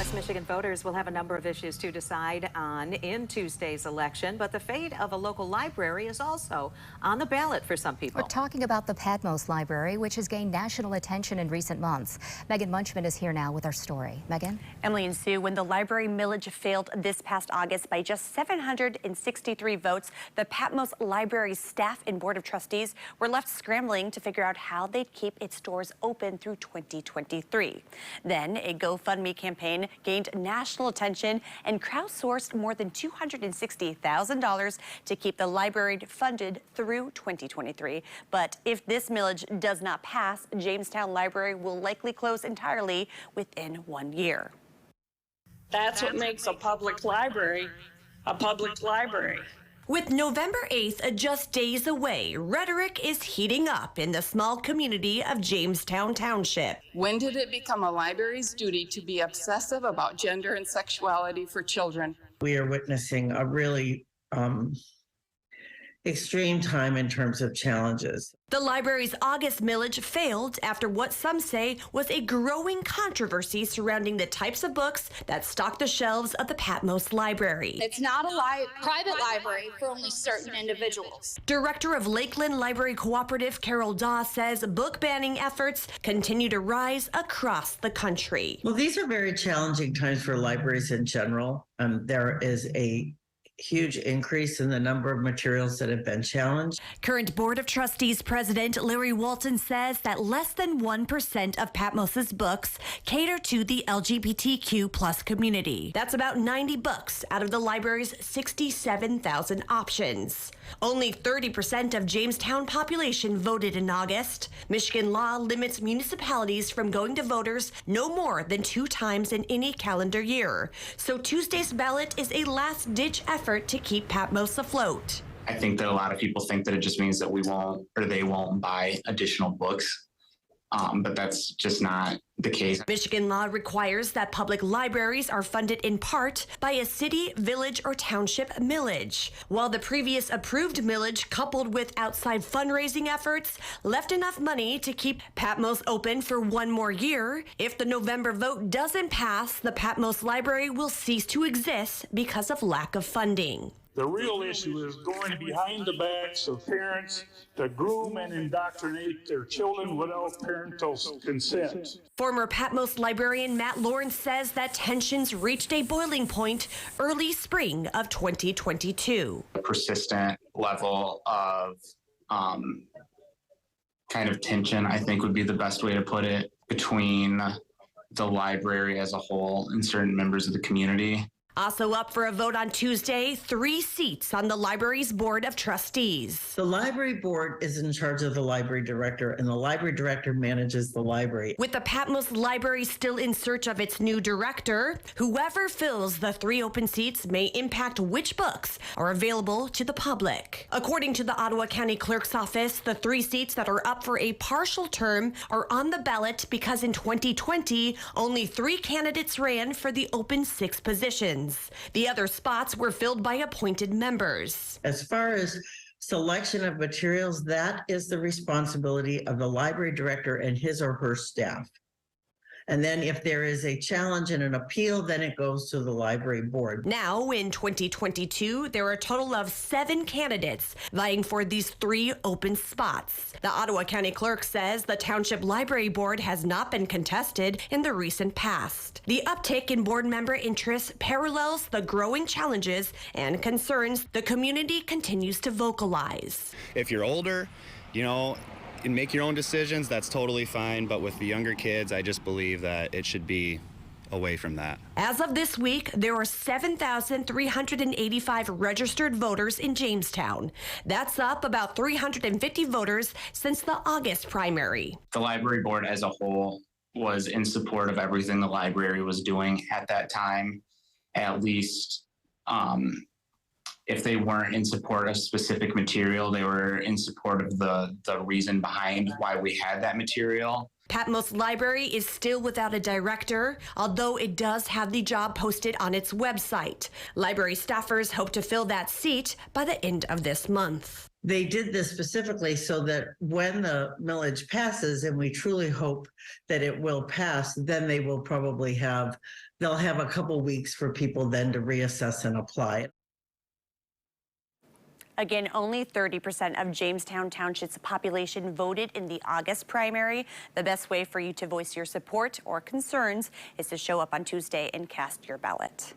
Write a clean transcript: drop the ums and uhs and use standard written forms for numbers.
West Michigan voters will have a number of issues to decide on in Tuesday's election, but the fate of a local library is also on the ballot for some people. We're talking about the Patmos Library, which has gained national attention in recent months. Megan Munchman is here now with our story. Megan? Emily and Sue, when the library millage failed this past August by just 763 votes, the Patmos Library staff and board of trustees were left scrambling to figure out how they'd keep its doors open through 2023. Then a GoFundMe campaign gained national attention and crowdsourced more than $260,000 to keep the library funded through 2023. But if this millage does not pass, Jamestown Library will likely close entirely within 1 year. That's what makes a public library a public library. With November 8th just days away, rhetoric is heating up in the small community of Jamestown Township. When did it become a library's duty to be obsessive about gender and sexuality for children? We are witnessing a really extreme time in terms of challenges. The library's August millage failed after what some say was a growing controversy surrounding the types of books that stock the shelves of the Patmos Library. It's not a private library for only certain individuals. Director of Lakeland Library Cooperative Carol Daw says book banning efforts continue to rise across the country. Well, these are very challenging times for libraries in general. There is a huge increase in the number of materials that have been challenged. Current Board of Trustees President Larry Walton says that less than 1% of Patmos's books cater to the LGBTQ plus community. That's about 90 books out of the library's 67,000 options. Only 30% of Jamestown population voted in August. Michigan law limits municipalities from going to voters no more than 2 times in any calendar year. So Tuesday's ballot is a last-ditch effort to keep Patmos afloat. I think that a lot of people think that it just means that we won't, or they won't buy additional books. But that's just not the case. Michigan law requires that public libraries are funded in part by a city, village, or township millage. While the previous approved millage, coupled with outside fundraising efforts, left enough money to keep Patmos open for 1 more year, if the November vote doesn't pass, the Patmos Library will cease to exist because of lack of funding. The real issue is going behind the backs of parents to groom and indoctrinate their children without parental consent. Former Patmos librarian Matt Lawrence says that tensions reached a boiling point early spring of 2022. A persistent level of kind of tension, I think would be the best way to put it, between the library as a whole and certain members of the community. Also up for a vote on Tuesday, 3 seats on the library's board of trustees. The library board is in charge of the library director, and the library director manages the library. With the Patmos Library still in search of its new director, whoever fills the 3 open seats may impact which books are available to the public. According to the Ottawa County Clerk's Office, the 3 seats that are up for a partial term are on the ballot because in 2020, only 3 candidates ran for the open 6 positions. The other spots were filled by appointed members. As far as selection of materials, that is the responsibility of the library director and his or her staff. And then if there is a challenge and an appeal, then it goes to the library board. Now, in 2022, there are a total of 7 candidates vying for these 3 open spots. The Ottawa County Clerk says the Township Library Board has not been contested in the recent past. The uptick in board member interest parallels the growing challenges and concerns the community continues to vocalize. If you're older, and make your own decisions, that's totally fine. But with the younger kids, I just believe that it should be away from that. As of this week, there are 7,385 registered voters in Jamestown. That's up about 350 voters since the August primary. The library board as a whole was in support of everything the library was doing at that time, at least. If they weren't in support of specific material, they were in support of the reason behind why we had that material. Patmos Library is still without a director, although it does have the job posted on its website. Library staffers hope to fill that seat by the end of this month. They did this specifically so that when the millage passes, and we truly hope that it will pass, then they will probably they'll have a couple weeks for people then to reassess and apply. Again, only 30% of Jamestown Township's population voted in the August primary. The best way for you to voice your support or concerns is to show up on Tuesday and cast your ballot.